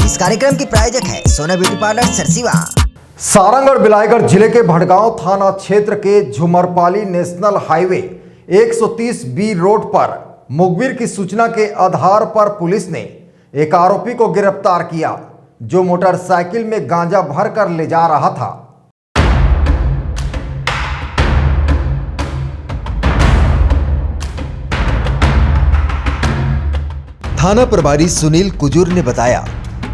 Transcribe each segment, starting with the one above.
इस कार्यक्रम की प्रायोजक है सोना ब्यूटी पार्लर सरसीवा। सारंग और बिलाईगढ़ जिले के भड़गांव थाना क्षेत्र के Jhumarpali national highway 130B road पर मुखबिर की सूचना के आधार पर पुलिस ने एक आरोपी को गिरफ्तार किया जो मोटरसाइकिल में गांजा भरकर ले जा रहा था। थाना प्रभारी सुनील कुजूर ने बताया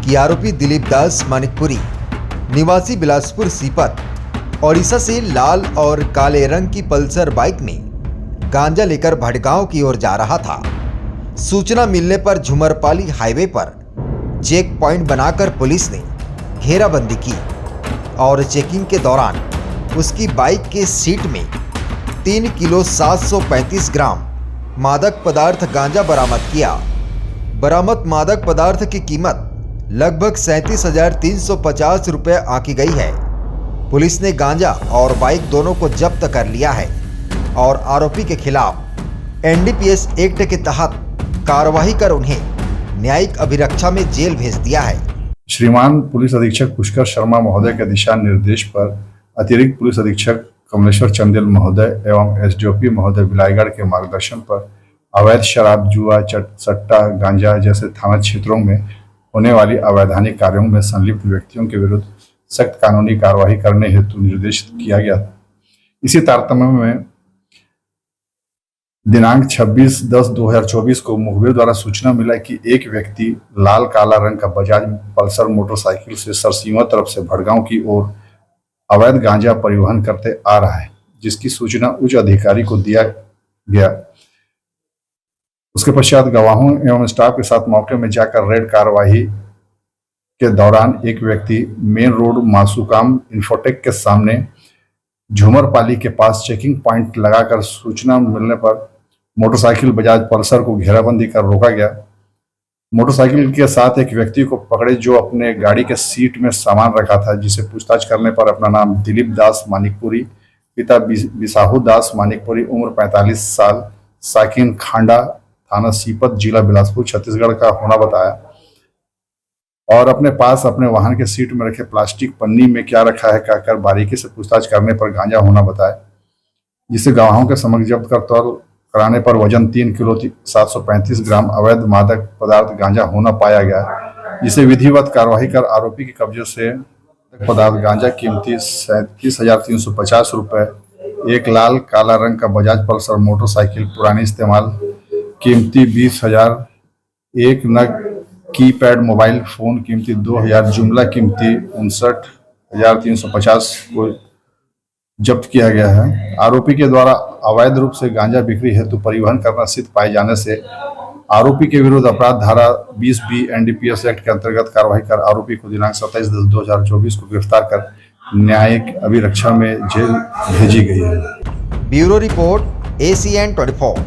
कि आरोपी दिलीप दास मानिकपुरी निवासी बिलासपुर सीपत ओडिशा से लाल और काले रंग की पल्सर बाइक में गांजा लेकर भड़गांव की ओर जा रहा था। सूचना मिलने पर झुमरपाली हाईवे पर चेक पॉइंट बनाकर पुलिस ने घेराबंदी की और चेकिंग के दौरान उसकी बाइक के सीट में 3 किलो 735 ग्राम मादक पदार्थ गांजा बरामद किया। बरामद मादक पदार्थ की कीमत लगभग 37,350 रुपये आंकी गई है। पुलिस ने गांजा और बाइक दोनों को जब्त कर लिया है और आरोपी के खिलाफ NDPS एक्ट के तहत कार्रवाई कर उन्हें न्यायिक अभिरक्षा में जेल भेज दिया है। श्रीमान पुलिस अधीक्षक पुष्कर शर्मा महोदय के दिशा निर्देश पर अतिरिक्त पुलिस अधीक्षक कमलेश्वर चंदेल महोदय एवं SDOP महोदय बिलाईगढ़ के मार्गदर्शन पर अवैध शराब, जुआ, सट्टा, गांजा जैसे थाना क्षेत्रों में होने वाली अवैधानिक कार्यों में संलिप्त व्यक्तियों के विरुद्ध सख्त कानूनी कार्रवाई करने हेतु निर्देशित किया गया था। इसी तारतम्य में दिनांक 26/10/2024 को मुखबिर द्वारा सूचना मिला कि एक व्यक्ति लाल काला रंग का बजाज पल्सर मोटरसाइकिल से सरसीवा तरफ से भड़गांव की ओर अवैध गांजा परिवहन करते आ रहा है, जिसकी सूचना उच्च अधिकारी को दिया गया। उसके पश्चात गवाहों एवं स्टाफ के साथ मौके में जाकर रेड कार्रवाई के दौरान एक व्यक्ति मेन रोड मासूकाम इंफोटेक के सामने झुमरपाली के पास चेकिंग पॉइंट लगाकर सूचना मिलने पर मोटरसाइकिल बजाज पल्सर को घेराबंदी कर रोका गया। मोटरसाइकिल के साथ एक व्यक्ति को पकड़े जो अपने गाड़ी के सीट में सामान रखा था, जिसे पूछताछ करने पर अपना नाम दिलीप दास मानिकपुरी, पिता बिसाहू दास मानिकपुरी, उम्र 45 साल, साकिन खांडा, थाना सीपत, जिला बिलासपुर, छत्तीसगढ़ का होना बताया और अपने पास अपने वाहन के सीट में रखे प्लास्टिक पन्नी में क्या रखा है कहकर बारीकी से पूछताछ करने पर गांजा होना बताया, जिसे गवाहों के समक्ष जब्त कर तौल कराने पर वजन 3 किलो 735 ग्राम अवैध मादक पदार्थ गांजा होना पाया गया, जिसे विधिवत कार्रवाई कर आरोपी के कब्जे से पदार्थ गांजा कीमती 37,350 रुपये, एक लाल काला रंग का बजाज पल्सर मोटरसाइकिल पुरानी इस्तेमाल कीमती 20,000, एक नग कीपैड मोबाइल फोन कीमती 2,000, जुमला कीमती 59,350 को जब्त किया गया है। आरोपी के द्वारा अवैध रूप से गांजा बिक्री हेतु परिवहन करना सिद्ध पाए जाने से आरोपी के विरुद्ध अपराध धारा 20B NDPS एक्ट के अंतर्गत कार्रवाई कर आरोपी को दिनांक 27/10/2024 को गिरफ्तार कर न्यायिक अभिरक्षा में जेल भेजी गई है। Bureau report ACN 24।